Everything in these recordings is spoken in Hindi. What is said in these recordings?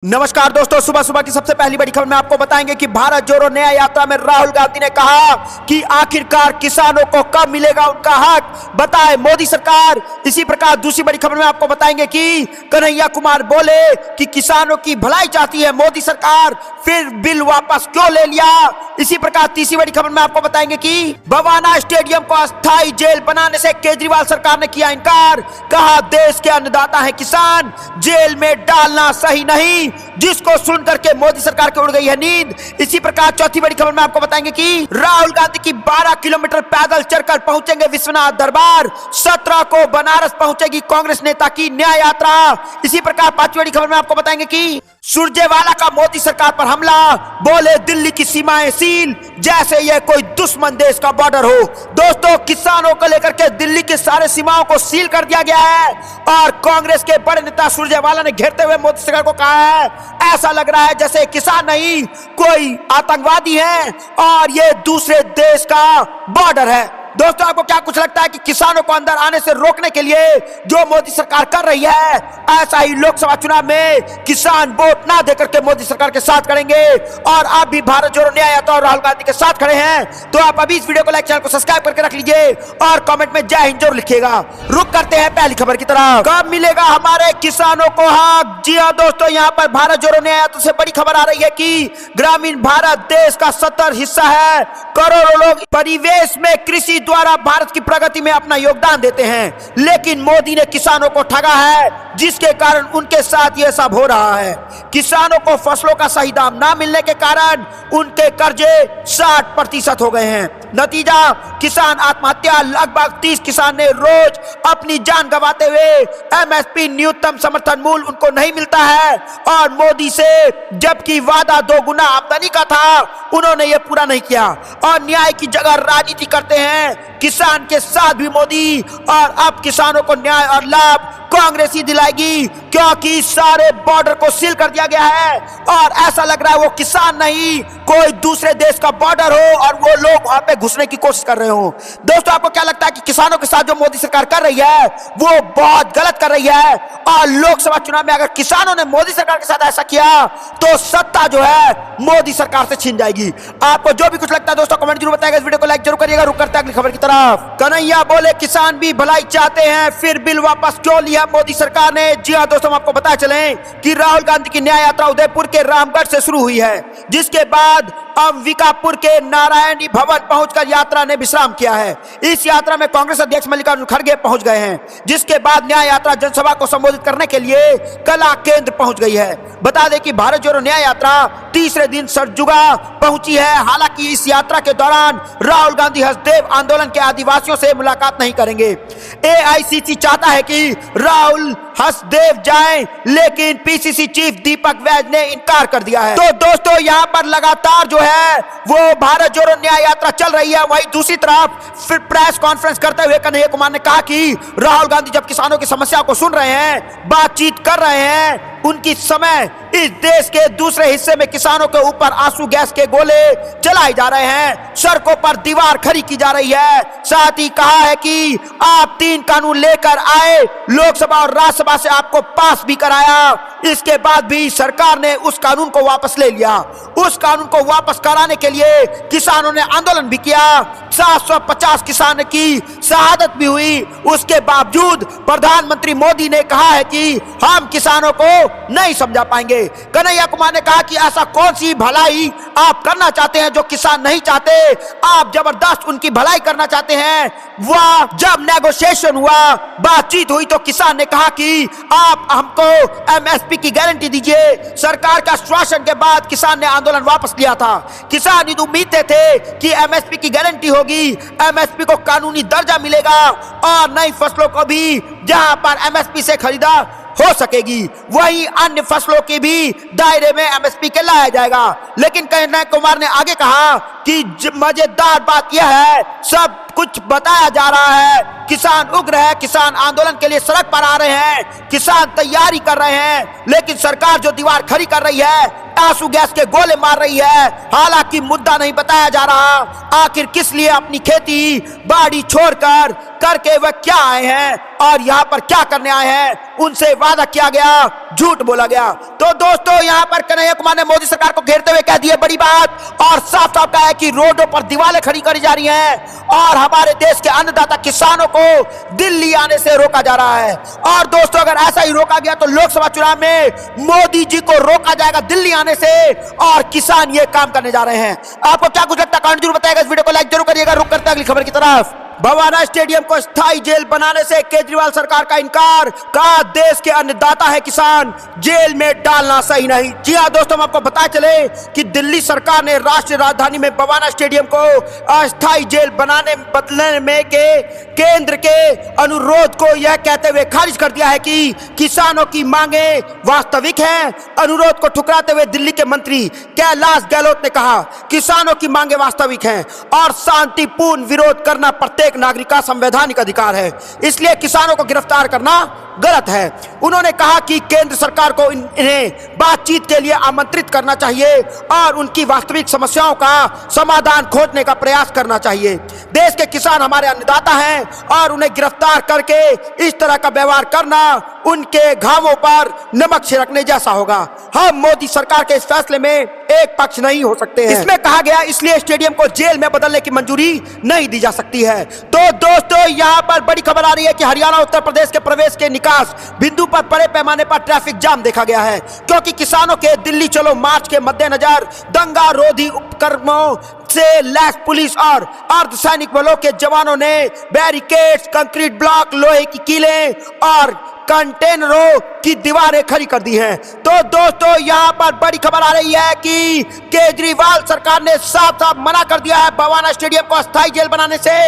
नमस्कार दोस्तों, सुबह सुबह की सबसे पहली बड़ी खबर में आपको बताएंगे कि भारत जोड़ो न्याय यात्रा में राहुल गांधी ने कहा कि आखिरकार किसानों को कब मिलेगा उनका हक, बताए मोदी सरकार। इसी प्रकार दूसरी बड़ी खबर में आपको बताएंगे कि कन्हैया कुमार बोले कि किसानों की भलाई चाहती है मोदी सरकार, फिर बिल वापस क्यों ले लिया। इसी प्रकार तीसरी बड़ी खबर में आपको बताएंगे कि बवाना स्टेडियम को अस्थायी जेल बनाने से केजरीवाल सरकार ने किया इनकार, कहा देश के अन्नदाता है किसान, जेल में डालना सही नहीं, जिसको सुन करके मोदी सरकार की उड़ गई है नींद। इसी प्रकार चौथी बड़ी खबर में आपको बताएंगे कि राहुल गांधी की 12 किलोमीटर पैदल चलकर पहुंचेंगे विश्वनाथ दरबार, 17 को बनारस पहुंचेगी कांग्रेस नेता की न्याय यात्रा। इसी प्रकार पांचवी बड़ी खबर में आपको बताएंगे कि सुरजेवाला का मोदी सरकार पर हमला, बोले दिल्ली की सीमाएं सील, जैसे यह कोई दुश्मन देश का बॉर्डर हो। दोस्तों, किसानों को लेकर के दिल्ली की सारे सीमाओं को सील कर दिया गया है और कांग्रेस के बड़े नेता सुरजेवाला ने घेरते हुए मोदी सरकार को कहा है, ऐसा लग रहा है जैसे किसान नहीं कोई आतंकवादी है और ये दूसरे देश का बॉर्डर है। दोस्तों, आपको क्या कुछ लगता है कि किसानों को अंदर आने से रोकने के लिए जो मोदी सरकार कर रही है, ऐसा ही लोकसभा चुनाव में किसान वोट ना देकर के मोदी सरकार के साथ करेंगे और आप भी भारत जोड़ो न्याय यात्रा और राहुल गांधी के साथ खड़े हैं तो आप अभी इस वीडियो को लाइक, चैनल को सब्सक्राइब करके रख लीजिए और कमेंट में जय हिंद जरूर लिखिएगा। रुक करते हैं पहली खबर की तरफ। कब मिलेगा हमारे किसानों को हक? जी हाँ दोस्तों, यहाँ पर भारत जोड़ो न्याय यात्रा से बड़ी खबर आ रही है कि ग्रामीण भारत देश का 70 हिस्सा है, करोड़ों लोग परिवेश में कृषि द्वारा भारत की प्रगति में अपना योगदान देते हैं, लेकिन मोदी ने किसानों को ठगा है, जिसके कारण उनके साथ यह सब हो रहा है। किसानों को फसलों का सही दाम ना मिलने के कारण उनके कर्जे 60% हो गए हैं। नतीजा, किसान आत्महत्या, लगभग 30 किसान ने रोज अपनी जान गंवाते हुए एमएसपी न्यूनतम समर्थन मूल्य उनको नहीं मिलता है और मोदी से जबकि वादा 2 गुना आमदनी का था, उन्होंने ये पूरा नहीं किया और न्याय की जगह राजनीति करते हैं किसान के साथ भी मोदी। और अब किसानों को न्याय और लाभ कांग्रेस ही दिलाएगी, क्योंकि सारे बॉर्डर को सील कर दिया गया है और ऐसा लग रहा है वो किसान नहीं कोई दूसरे देश का बॉर्डर हो और वो लोग वहां पे घुसने की कोशिश कर रहे हो। दोस्तों, आपको क्या लगता है कि किसानों के साथ जो मोदी सरकार कर रही है वो बहुत गलत कर रही है और लोकसभा चुनाव में अगर किसानों ने मोदी सरकार के साथ ऐसा किया तो सत्ता जो है मोदी सरकार से छीन जाएगी। आपको जो भी कुछ लगता है दोस्तों कमेंट जरूर बताइएगा, इस वीडियो को लाइक जरूर करिएगा। रुक करते हैं अगली खबर की तरफ। कन्हैया बोले किसान भी भलाई चाहते हैं, फिर बिल वापस क्यों लिया मोदी सरकार ने। जी हाँ दोस्तों, हम आपको बता चलें कि राहुल गांधी की न्याय यात्रा उदयपुर के रामगढ़ से शुरू हुई है, जिसके बाद अंबिकापुर के नारायणी भवन पहुंचकर यात्रा ने विश्राम किया है। इस यात्रा में कांग्रेस अध्यक्ष मल्लिकार्जुन खड़गे पहुंच गए हैं, जिसके बाद न्याय यात्रा जनसभा को संबोधित करने के लिए कला केंद्र पहुंच गई है। बता दें कि भारत जोड़ो न्याय यात्रा तीसरे दिन सरजुगा पहुंची है। हालांकि इस यात्रा के दौरान राहुल गांधी हसदेव आंदोलन के आदिवासियों से मुलाकात नहीं करेंगे। एआईसीसी चाहता है कि राहुल हसदेव जाएं, लेकिन पीसीसी चीफ दीपक वैद ने इनकार कर दिया है। तो दोस्तों, यहाँ पर लगातार जो है वो भारत जोड़ो न्याय यात्रा चल रही है। वहीं दूसरी तरफ फिर प्रेस कॉन्फ्रेंस करते हुए कन्हैया कुमार ने कहा कि राहुल गांधी जब किसानों की समस्या को सुन रहे हैं, बातचीत कर रहे हैं, उनकी समय इस देश के दूसरे हिस्से में किसानों के ऊपर आंसू गैस के गोले चलाए जा रहे हैं, सड़कों पर दीवार खड़ी की जा रही है। साथ ही कहा है कि आप 3 कानून लेकर आए, लोकसभा और राज्यसभा से आपको पास भी कराया, इसके बाद भी सरकार ने उस कानून को वापस ले लिया। उस कानून को वापस कराने के लिए किसानों ने आंदोलन भी किया, 750 किसान की शहादत भी हुई। उसके बावजूद प्रधानमंत्री मोदी ने कहा है कि हम किसानों को नहीं समझा पाएंगे। कन्हैया कुमार ने कहा कि ऐसा कौन सी भलाई आप करना चाहते हैं जो किसान नहीं चाहते, आप जबरदस्त उनकी भलाई करना चाहते हैं। वह जब नेगोशिएशन हुआ, बातचीत हुई, तो किसान ने कहा कि आप हमको एमएसपी की गारंटी दीजिए। सरकार का आश्वासन के बाद किसान ने आंदोलन वापस लिया था। किसान इन उम्मीदें थे कि एमएसपी की गारंटी होगी, एमएसपी को कानूनी दर्जा मिलेगा और नई फसलों को भी जहां पर एमएसपी से खरीदा हो सकेगी, वही अन्य फसलों के भी दायरे में एमएसपी के लाया जाएगा। लेकिन कन्हैया कुमार ने आगे कहा कि मजेदार बात यह है, सब कुछ बताया जा रहा है, किसान उग्र है, किसान आंदोलन के लिए सड़क पर आ रहे हैं, किसान तैयारी कर रहे हैं, लेकिन सरकार जो दीवार खड़ी कर रही है, आंसू गैस के गोले मार रही है। हालांकि मुद्दा नहीं बताया जा रहा, आखिर किस लिए अपनी खेती बाड़ी छोड़कर करके वह क्या आए हैं और यहाँ पर क्या करने आए हैं, उनसे वादा किया गया, झूठ बोला गया। तो दोस्तों यहाँ पर कन्हैया कुमार ने मोदी सरकार को घेरते हुए कह दी है बड़ी बात और साफ साफ कहा है कि रोडों पर दीवारें खड़ी करी जा रही हैं और हमारे देश के अन्नदाता किसानों को दिल्ली आने से रोका जा रहा है। और दोस्तों अगर ऐसा ही रोका गया तो लोकसभा चुनाव में मोदी जी को रोका जाएगा दिल्ली आने से और किसान ये काम करने जा रहे हैं। आपको क्या कुछ लगता है कमेंट जरूर बताइएगा। इस वीडियो को लाइक जरूर करिएगा। रुक करते हैं अगली खबर की तरफ। बवाना स्टेडियम को स्थायी जेल बनाने से केजरीवाल सरकार का इनकार, कहा देश के अन्नदाता है किसान, जेल में डालना सही नहीं। जी हाँ दोस्तों, हम आपको बता चले कि दिल्ली सरकार ने राष्ट्रीय राजधानी में बवाना स्टेडियम को अस्थायी जेल बदलने में के केंद्र के अनुरोध को यह कहते हुए खारिज कर दिया है कि किसानों की मांगे वास्तविक हैं। अनुरोध को ठुकराते हुए दिल्ली के मंत्री कैलाश गहलोत ने कहा किसानों की मांगे वास्तविक हैं और शांतिपूर्ण विरोध करना प्रत्येक नागरिक का संवैधानिक अधिकार है, इसलिए किसानों को गिरफ्तार करना गलत है। उन्होंने कहा कि केंद्र सरकार को इन्हें बातचीत के लिए आमंत्रित करना चाहिए और उनकी वास्तविक समस्याओं का समाधान खोजने का प्रयास करना चाहिए। देश के किसान हमारे अन्नदाता हैं और उन्हें गिरफ्तार करके इस तरह का व्यवहार करना उनके घावों पर नमक छिड़कने जैसा होगा। हम मोदी सरकार के इस फैसले में एक पक्ष नहीं हो सकते हैं। इसमें कहा गया इसलिए स्टेडियम को जेल में बदलने की मंजूरी नहीं दी जा सकती है। तो दोस्तों यहाँ पर बड़ी खबर आ रही है कि हरियाणा उत्तर प्रदेश के प्रवेश के निकास बिंदु पर बड़े पैमाने पर ट्रैफिक जाम देखा गया है, क्योंकि किसानों के दिल्ली चलो मार्च के मद्देनजर दंगा रोधी उपक्रमों से लैस पुलिस और अर्धसैनिक बलों के जवानों ने बैरिकेड्स, कंक्रीट ब्लॉक, लोहे की कीलें और कंटेनरों की दीवारें खड़ी कर दी हैं। तो दोस्तों यहाँ पर बड़ी खबर आ रही है कि केजरीवाल सरकार ने साफ साफ मना कर दिया है बवाना स्टेडियम को अस्थायी जेल बनाने से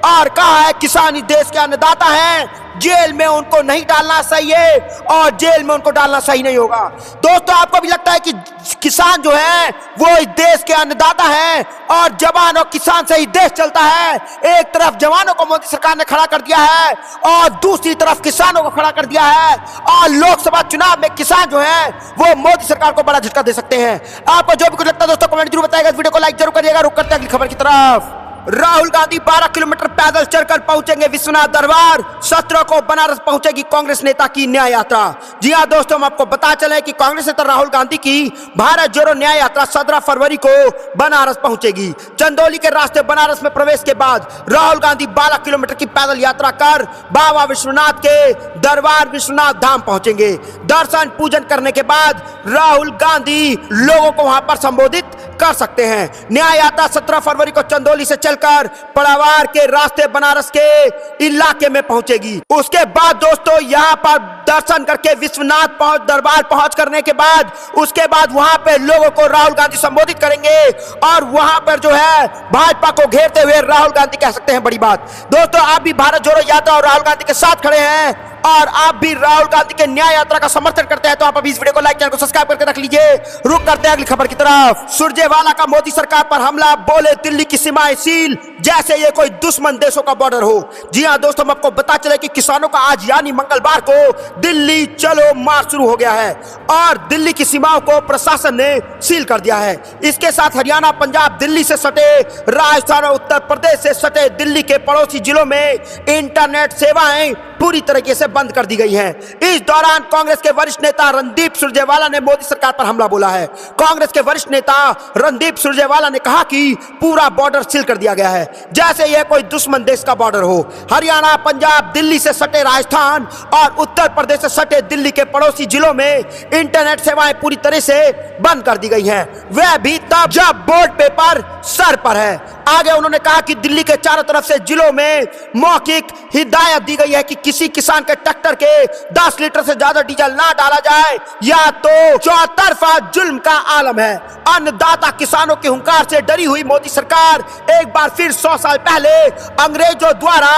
और कहा है किसान इस देश के अन्नदाता हैं, जेल में उनको नहीं डालना सही है और जेल में उनको डालना सही नहीं होगा। दोस्तों आपको भी लगता है कि किसान जो है वो इस देश के अन्नदाता हैं और जवान और किसान से ही देश चलता है। एक तरफ जवानों को मोदी सरकार ने खड़ा कर दिया है और दूसरी तरफ किसानों को खड़ा कर दिया है और लोकसभा चुनाव में किसान जो है वो मोदी सरकार को बड़ा झटका दे सकते हैं। आपको जो भी कुछ लगता है दोस्तों कमेंट जरूर बताइएगा। इस वीडियो को लाइक जरूर करिएगा। रुक करते हैं अगली खबर की तरफ। राहुल गांधी 12 किलोमीटर पैदल चलकर पहुंचेंगे विश्वनाथ दरबार, 17 को बनारस पहुंचेगी कांग्रेस नेता की न्याय यात्रा। जी हां दोस्तों, हम आपको बता चले कि कांग्रेस नेता राहुल गांधी की भारत जोड़ो न्याय यात्रा 17 फरवरी को बनारस पहुंचेगी। चंदौली के रास्ते बनारस में प्रवेश के बाद राहुल गांधी 12 किलोमीटर की पैदल यात्रा कर बाबा विश्वनाथ के दरबार विश्वनाथ धाम पहुंचेंगे। दर्शन पूजन करने के बाद राहुल गांधी लोगों को वहां पर संबोधित कर सकते हैं। न्याय यात्रा 17 फरवरी को चंदौली से चलकर पड़ावार के रास्ते बनारस के इलाके में पहुंचेगी। उसके बाद दोस्तों यहां पर दर्शन करके विश्वनाथ दरबार पहुंच करने के बाद उसके बाद वहां पे लोगों को राहुल गांधी संबोधित करेंगे और वहां पर जो है भाजपा को घेरते हुए राहुल गांधी कह सकते हैं बड़ी बात। दोस्तों आप भी भारत जोड़ो यात्रा और राहुल गांधी के साथ खड़े हैं और आप भी राहुल गांधी के न्याय यात्रा का समर्थन करते हैं तो आप अभी इस वीडियो को लाइक, चैनल को सब्सक्राइब करके रख लीजिए। रुक करते हैं अगली खबर की तरफ। सुरजेवाला का मोदी सरकार पर हमला, बोले दिल्ली की सीमाएं सील जैसे ये कोई दुश्मन देशों का बॉर्डर हो। जी हां दोस्तों, हम आपको बता चले कि किसानों का आज यानी मंगलवार को दिल्ली चलो मार्च शुरू हो गया है और दिल्ली की सीमाओं को प्रशासन ने सील कर दिया है। इसके साथ हरियाणा, पंजाब, दिल्ली से सटे राजस्थान और उत्तर प्रदेश से सटे दिल्ली के पड़ोसी जिलों में इंटरनेट सेवाएं पूरी तरीके से बंद कर दी गई है। इस दौरान कांग्रेस के वरिष्ठ नेता रणदीप सुरजेवाला ने मोदी सरकार पर हमला बोला है। कांग्रेस के वरिष्ठ नेता रणदीप सुरजेवाला ने कहा कि पूरा बॉर्डर सील कर दिया गया है जैसे यह कोई दुश्मन देश का बॉर्डर हो। हरियाणा, पंजाब, दिल्ली से सटे राजस्थान और उत्तर प्रदेश से सटे दिल्ली के पड़ोसी जिलों में इंटरनेट सेवाएं पूरी तरह से बंद कर दी गई हैं, वह भी तब जब बोर्ड पेपर सर पर है। आगे उन्होंने कहा कि दिल्ली के चारों तरफ से जिलों में मौखिक हिदायत दी गई है कि किसी किसान के ट्रैक्टर के 10 लीटर से ज्यादा डीजल ना डाला जाए या तो चौतरफा जुल्म का आलम है। अन्नदाता किसानों के हुंकार से डरी हुई मोदी सरकार एक बार फिर 100 साल पहले अंग्रेजों द्वारा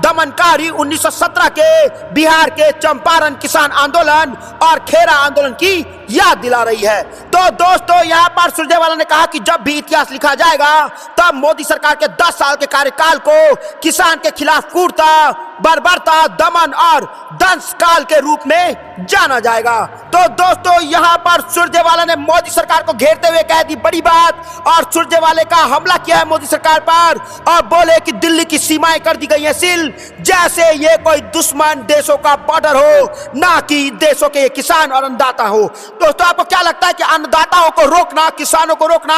दमनकारी 1917 के बिहार के चंपारण किसान आंदोलन और खेरा आंदोलन की याद दिला रही है। तो दोस्तों यहाँ पर सुरजेवाला ने कहा कि जब भी इतिहास लिखा जाएगा तब मोदी सरकार के 10 साल के कार्यकाल को किसान के खिलाफ कूटता बर्बरता, दमन और दंश काल के रूप में जाना जाएगा। तो दोस्तों, यहां पर सुरजेवाला ने मोदी सरकार को घेरते हुए कह दी बड़ी बात और सुरजेवाले का हमला किया है मोदी सरकार पर और बोले कि दिल्ली की सीमाएं कर दी गई हैं सील, जैसे ये कोई दुश्मन देशों का बॉर्डर हो, ना कि देशों के किसान और अन्नदाता हो। दोस्तों, आपको क्या लगता है कि अन्नदाताओं को रोकना, किसानों को रोकना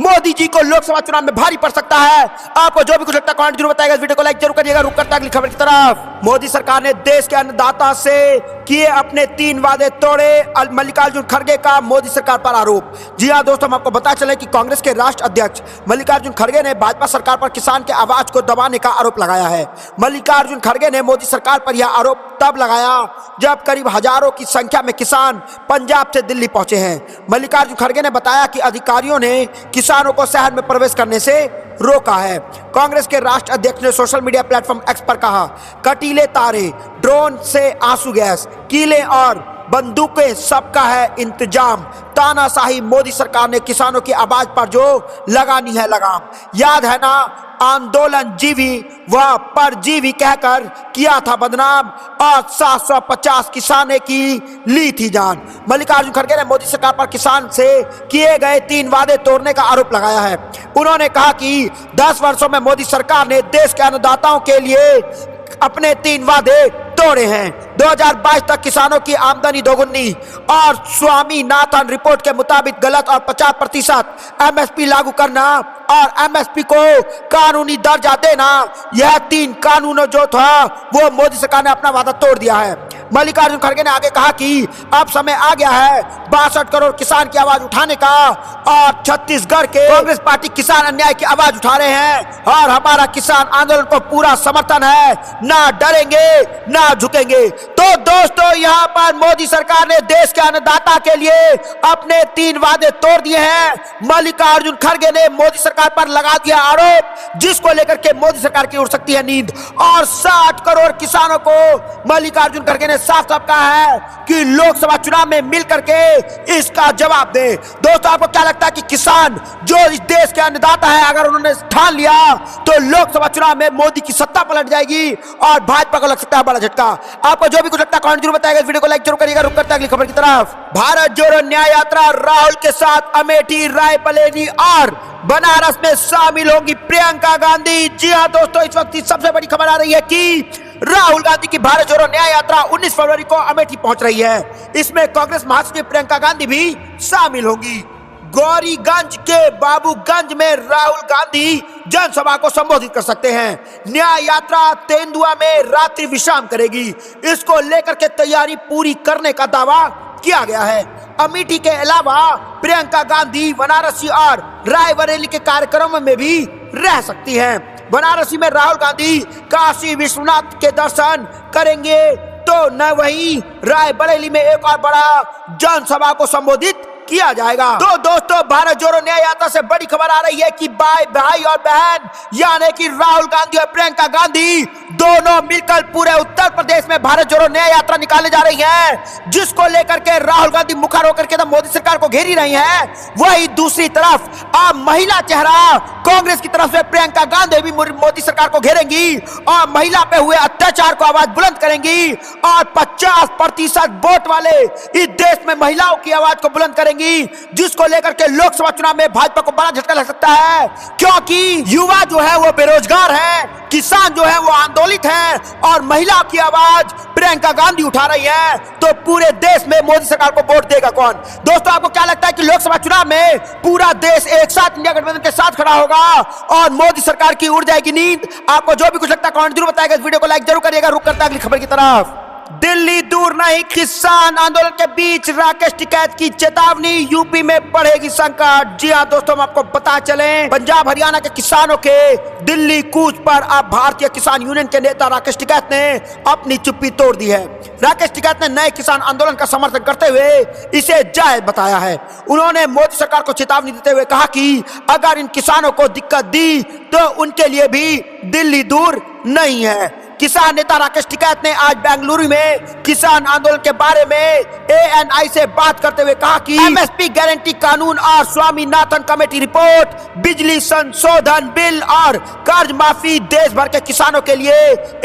मोदी जी को लोकसभा चुनाव में भारी पड़ सकता है? आपको जो भी कुछ लगता है कमेंट जरूर बताइएगा। इस वीडियो को लाइक जरूर करिएगा। रुक करता अगली खबर की तरफ। मोदी सरकार ने देश के अन्नदाता से किए अपने 3 वादे तोड़े, मल्लिकार्जुन खड़गे का मोदी सरकार पर आरोप। जी हां दोस्तों, हम आपको बता चले कि कांग्रेस के राष्ट्रीय अध्यक्ष मल्लिकार्जुन खड़गे ने भाजपा सरकार पर किसान के आवाज को दबाने का आरोप लगाया है। मल्लिकार्जुन खड़गे ने मोदी सरकार पर यह आरोप तब लगाया जब करीब हजारों की संख्या में किसान पंजाब से दिल्ली पहुंचे हैं। मल्लिकार्जुन खड़गे ने बताया कि अधिकारियों ने किसानों को शहर में प्रवेश करने से रोका है। कांग्रेस के राष्ट्रीय अध्यक्ष ने सोशल मीडिया प्लेटफॉर्म एक्स पर कहा, कटीले तारे, ड्रोन से आंसू गैस, कीले और बंदूकें, सबका है इंतजाम। तानाशाही मोदी सरकार ने किसानों की आवाज पर जो लगानी है लगाम। याद है ना, आंदोलन जीवी व परजीवी कहकर किया था बदनाम और 750 किसाने की ली थी जान। मल्लिकार्जुन खड़गे ने मोदी सरकार पर किसान से किए गए 3 वादे तोड़ने का आरोप लगाया है। उन्होंने कहा कि 10 वर्षों में मोदी सरकार ने देश के अन्नदाताओं के लिए अपने 3 वादे तोड़े हैं। 2022 तक किसानों की आमदनी दोगुनी और स्वामीनाथन रिपोर्ट के मुताबिक गलत और 50% एमएसपी लागू करना और एमएसपी को कानूनी दर्जा देना, यह 3 कानूनों जो था वो मोदी सरकार ने अपना वादा तोड़ दिया है। मल्लिकार्जुन खड़गे ने आगे कहा कि अब समय आ गया है 62 करोड़ किसान की आवाज उठाने का और छत्तीसगढ़ के कांग्रेस पार्टी किसान अन्याय की आवाज उठा रहे हैं और हमारा किसान आंदोलन को पूरा समर्थन है, ना डरेंगे ना झुकेंगे। तो दोस्तों, यहाँ पर मोदी सरकार ने देश के अन्नदाता के लिए अपने 3 वादे तोड़ दिए हैं। मल्लिकार्जुन खड़गे ने मोदी सरकार पर लगा दिया आरोप, जिसको लेकर के मोदी सरकार की उड़ सकती है नींद और 60 करोड़ किसानों को मल्लिकार्जुन खड़गे ने साफ साफ कहा है कि लोकसभा चुनाव में मिलकर के इसका जवाब दे। दोस्तों, आपको क्या लगता है कि किसान जो इस देश के अन्नदाता है, अगर उन्होंने ठान लिया तो लोकसभा चुनाव में मोदी की सत्ता पलट जाएगी और भाजपा को लग सकता है बड़ा झटका? आपको जो भी कुछ लगता है कमेंट जरूर बताइएगा। इस वीडियो को लाइक जरूर करिएगा। रुक करते हैं अगली खबर की तरफ। भारत जोड़ो न्याय यात्रा राहुल के साथ अमेठी, रायबरेली और बनारस में शामिल होंगी प्रियंका गांधी। जी हां दोस्तों, इस वक्त की सबसे बड़ी खबर आ रही है कि राहुल गांधी की भारत जोड़ो न्याय यात्रा 19 फरवरी को अमेठी पहुंच रही है। इसमें कांग्रेस महासचिव प्रियंका गांधी भी शामिल होंगी। गौरीगंज के बाबूगंज में राहुल गांधी जनसभा को संबोधित कर सकते हैं। न्याय यात्रा तेंदुआ में रात्रि विश्राम करेगी। इसको लेकर के तैयारी पूरी करने का दावा किया गया है। अमेठी के अलावा प्रियंका गांधी बनारसी और रायबरेली के कार्यक्रमों में भी रह सकती हैं। बनारसी में राहुल गांधी काशी विश्वनाथ के दर्शन करेंगे तो न वहीं रायबरेली में एक और बड़ा जनसभा को संबोधित किया जाएगा। तो दोस्तों, भारत जोड़ो न्याय यात्रा से बड़ी खबर आ रही है कि भाई और बहन यानी कि राहुल गांधी और प्रियंका गांधी दोनों मिलकर पूरे उत्तर प्रदेश में भारत जोड़ो न्याय यात्रा निकाले जा रही है, जिसको लेकर के राहुल गांधी मुखर होकर के मोदी सरकार को घेरी रही हैं। वही दूसरी तरफ अब महिला चेहरा कांग्रेस की तरफ से प्रियंका गांधी भी मोदी सरकार को घेरेंगी और महिला पे हुए अत्याचार को आवाज बुलंद करेंगी और 50% वोट वाले इस देश में महिलाओं की आवाज को बुलंद करेंगी, जिसको लेकर के लोकसभा चुनाव में भाजपा को बड़ा झटका लग सकता है। क्योंकि युवा जो है वो बेरोजगार है, किसान जो है वो आंदोलित है और महिला की आवाज प्रियंका गांधी उठा रही है। तो पूरे देश में मोदी सरकार को वोट देगा कौन? दोस्तों, आपको क्या लगता है कि लोकसभा चुनाव में पूरा देश एक साथ इंडिया गठबंधन के साथ खड़ा होगा और मोदी सरकार की उड़ जाएगी नींद? आपको जो भी कुछ लगता है कमेंट जरूर बताइएगा। इस वीडियो को लाइक जरूर करिएगा। रुक करते हैं अगली खबर की तरफ। दिल्ली दूर नहीं, किसान आंदोलन के बीच राकेश टिकैत की चेतावनी, यूपी में बढ़ेगी संकट। जी हां दोस्तों, हम आपको बता चलें, पंजाब हरियाणा के किसानों के दिल्ली कूच पर अब भारतीय किसान यूनियन के नेता राकेश टिकैत ने अपनी चुप्पी तोड़ दी है। राकेश टिकैत ने नए किसान आंदोलन का समर्थन करते हुए इसे जायज बताया है। उन्होंने मोदी सरकार को चेतावनी देते हुए कहा कि अगर इन किसानों को दिक्कत दी तो उनके लिए भी दिल्ली दूर नहीं है। किसान नेता राकेश टिकैत ने आज बेंगलुरु में किसान आंदोलन के बारे में ANI से बात करते हुए कहा कि MSP गारंटी कानून और स्वामीनाथन कमेटी रिपोर्ट, बिजली संशोधन बिल और कर्ज माफी देश भर के किसानों के लिए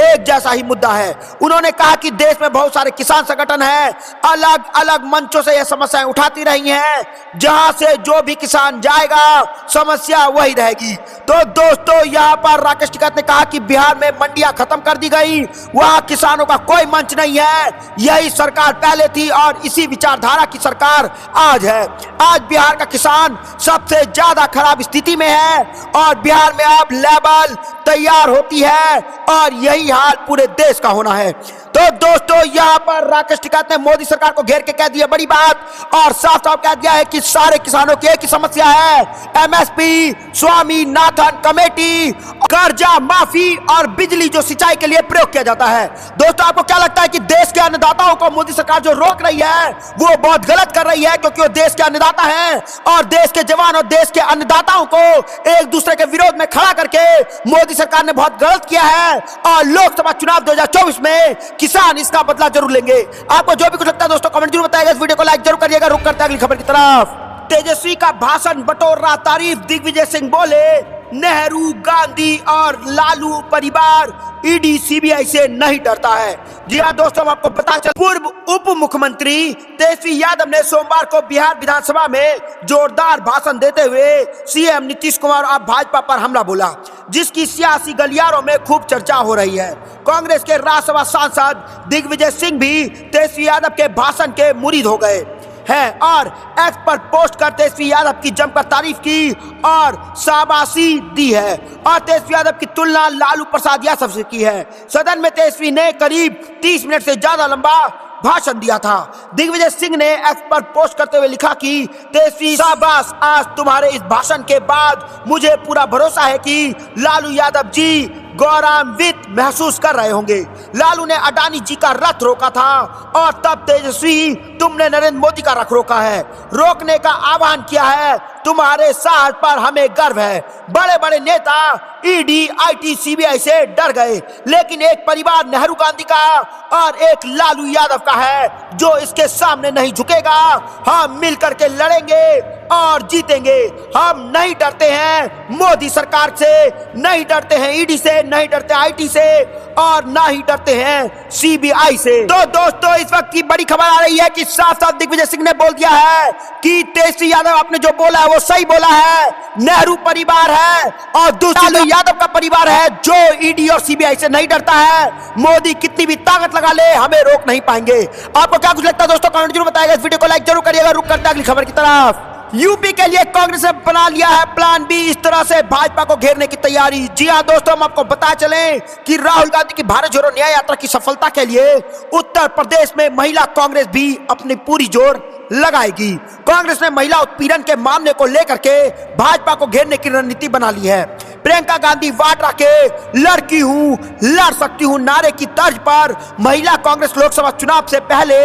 एक जैसा ही मुद्दा है। उन्होंने कहा कि देश में बहुत सारे किसान संगठन हैं, अलग अलग मंचों से यह समस्याएं उठाती रही हैं, जहां से जो भी किसान जाएगा समस्या वही रहेगी। तो दोस्तों, यहां पर राकेश टिकैत ने कहा कि बिहार में मंडियां खत्म कर दी गई, वहां किसानों का कोई मंच नहीं है, यही सरकार पहले थी और इसी विचारधारा की सरकार आज है। आज बिहार का किसान सबसे ज्यादा खराब स्थिति में है और बिहार में अब लेबल तैयार होती है और यही हाल पूरे देश का होना है। तो दोस्तों, यहां पर राकेश टिकैत ने मोदी सरकार को घेर के कह दिया बड़ी बात और साफ साफ कह दिया है कि सारे किसानों की एक ही समस्या है, MSP, स्वामीनाथन कमेटी, कर्जा माफी और बिजली जो सिंचाई के लिए प्रयोग किया जाता है। दोस्तों, आपको क्या लगता है कि देश के अन्नदाताओं को मोदी सरकार जो रोक रही है वो बहुत गलत कर रही है, क्योंकि वो देश के अन्नदाता हैं और देश के जवान और देश के अन्नदाताओं को एक दूसरे के विरोध में खड़ा करके मोदी सरकार ने बहुत गलत किया है और लोकसभा चुनाव 2024 में किसान इसका बदला जरूर लेंगे। आपको जो भी कुछ लगता है दोस्तों कमेंट जरूर बताइएगा, इस वीडियो को लाइक जरूर करिएगा। रुक करते हैं अगली खबर की तरफ। तेजस्वी का भाषण बटोर रहा तारीफ, दिग्विजय सिंह बोले नेहरू, गांधी और लालू परिवार ED CBI से नहीं डरता है। जी हाँ दोस्तों, आपको पता चला पूर्व उप मुख्यमंत्री तेजस्वी यादव ने सोमवार को बिहार विधानसभा में जोरदार भाषण देते हुए CM नीतीश कुमार और भाजपा पर हमला बोला, जिसकी सियासी गलियारों में खूब चर्चा हो रही है। कांग्रेस के राज्यसभा सांसद दिग्विजय सिंह भी तेजस्वी यादव के भाषण के मुरीद हो गए है और एक्स पर पोस्ट कर तेजस्वी यादव की जमकर तारीफ की और शाबाशी दी है और तेजस्वी यादव की तुलना लालू प्रसाद यादव से की है। सदन में तेजस्वी ने करीब 30 मिनट से ज्यादा लंबा भाषण दिया था। दिग्विजय सिंह ने एक्स पर पोस्ट करते हुए लिखा कि तेजस्वी शाबाश, आज तुम्हारे इस भाषण के बाद मुझे पूरा भरोसा है कि लालू यादव जी गौरवान्वित महसूस कर रहे होंगे। लालू ने अडानी जी का रथ रोका था और तब तेजस्वी तुमने नरेंद्र मोदी का रथ रोका है, रोकने का आह्वान किया है। तुम्हारे साहस पर हमें गर्व है। बड़े बड़े नेता ED, IT, CBI से डर गए, लेकिन एक परिवार नेहरू गांधी का और एक लालू यादव का है जो इसके सामने नहीं झुकेगा। हम मिलकर के लड़ेंगे और जीतेंगे। हम नहीं डरते हैं मोदी सरकार से, नहीं डरते हैं ED से, नहीं डरते IT से और ना ही डरते हैं CBI से। तो दोस्तों, इस वक्त की बड़ी खबर आ रही है कि साफ साफ दिग्विजय सिंह ने बोल दिया है कि तेजस्वी यादव आपने जो बोला है वो सही बोला है। नेहरू परिवार है और दूसरा यादव का परिवार है जो ED और CBI से नहीं डरता है। मोदी कितनी भी ताकत लगा ले, हमें रोक नहीं पाएंगे। आपको क्या कुछ लगता है दोस्तों कमेंट जरूर बताइएगा, इस वीडियो को लाइक जरूर करिएगा। रुक करते हैं अगली खबर की तरफ। यूपी के लिए कांग्रेस ने बना लिया है प्लान B, इस तरह से भाजपा को घेरने की तैयारी। जी हां दोस्तों, हम आपको बता चलें कि राहुल गांधी की भारत जोड़ो न्याय यात्रा की सफलता के लिए उत्तर प्रदेश में महिला कांग्रेस भी अपनी पूरी जोर लगाएगी। कांग्रेस ने महिला उत्पीड़न के मामले को लेकर के भाजपा को घेरने की रणनीति बना ली है। प्रियंका गांधी वाड्रा के लड़की हूं, लड़ सकती हूं नारे की तर्ज पर महिला कांग्रेस लोकसभा चुनाव से पहले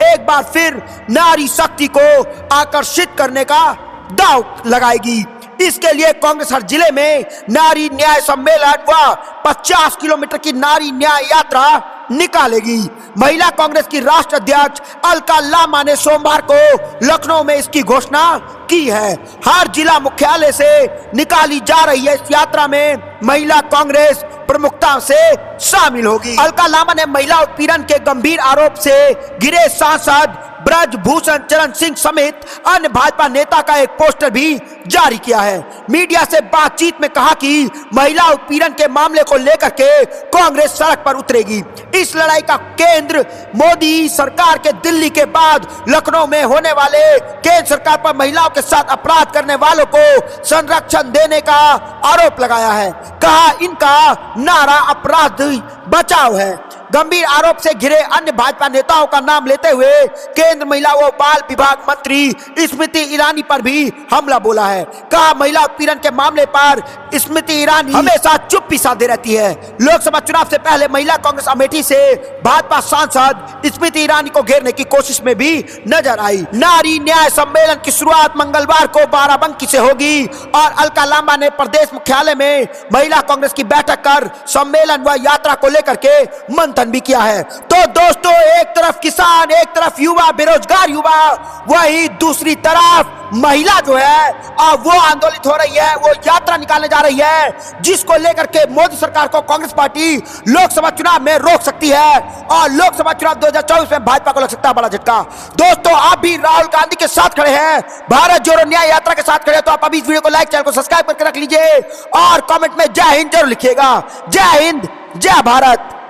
एक बार फिर नारी शक्ति को आकर्षित करने का दांव लगाएगी। इसके लिए कांग्रेस हर जिले में नारी न्याय सम्मेलन व 50 किलोमीटर की नारी न्याय यात्रा निकालेगी। महिला कांग्रेस की राष्ट्र अध्यक्ष अलका लामा ने सोमवार को लखनऊ में इसकी घोषणा की है। हर जिला मुख्यालय से निकाली जा रही है इस यात्रा में महिला कांग्रेस प्रमुखता से शामिल होगी। अलका लामा ने महिला उत्पीड़न के गंभीर आरोप से घिरे सांसद ब्रजभूषण चरण सिंह समेत अन्य भाजपा नेता का एक पोस्टर भी जारी किया है। मीडिया से बातचीत में कहा कि महिला उत्पीड़न के मामले को लेकर के कांग्रेस सड़क पर उतरेगी। इस लड़ाई का केंद्र मोदी सरकार के दिल्ली के बाद लखनऊ में होने वाले केंद्र सरकार पर महिलाओं के साथ अपराध करने वालों को संरक्षण देने का आरोप लगाया है। कहा इनका नारा अपराध बचाओ है। गंभीर आरोप से घिरे अन्य भाजपा नेताओं का नाम लेते हुए केंद्र महिला व बाल विभाग मंत्री स्मृति ईरानी पर भी हमला बोला है। कहा, महिला उत्पीड़न के मामले पर स्मृति ईरानी हमेशा चुप्पी साधे रहती है। लोकसभा चुनाव से पहले महिला कांग्रेस अमेठी से भाजपा सांसद स्मृति ईरानी को घेरने की कोशिश में भी नजर आई। नारी न्याय सम्मेलन की शुरुआत मंगलवार को बाराबंकी से होगी और अलका लांबा ने प्रदेश मुख्यालय में महिला कांग्रेस की बैठक कर सम्मेलन व यात्रा को लेकर के मंथन भी किया है। तो दोस्तों, एक तरफ किसान, एक तरफ युवा, बेरोजगार युवा, वही दूसरी तरफ महिला जो है वो आंदोलित हो रही है, वो यात्रा निकालने जा रही है, जिसको लेकर के मोदी सरकार को कांग्रेस पार्टी लोकसभा चुनाव में रोक सकती है और लोकसभा चुनाव 2024 में भाजपा को लग सकता है बड़ा झटका। दोस्तों, आप भी राहुल गांधी के साथ खड़े हैं, भारत जोड़ो न्याय यात्रा के साथ खड़े हैं, तो आप अभी इस वीडियो को लाइक, चैनल को सब्सक्राइब करके रख लीजिए और कमेंट में जय हिंद जरूर लिखिएगा। जय हिंद, जय भारत।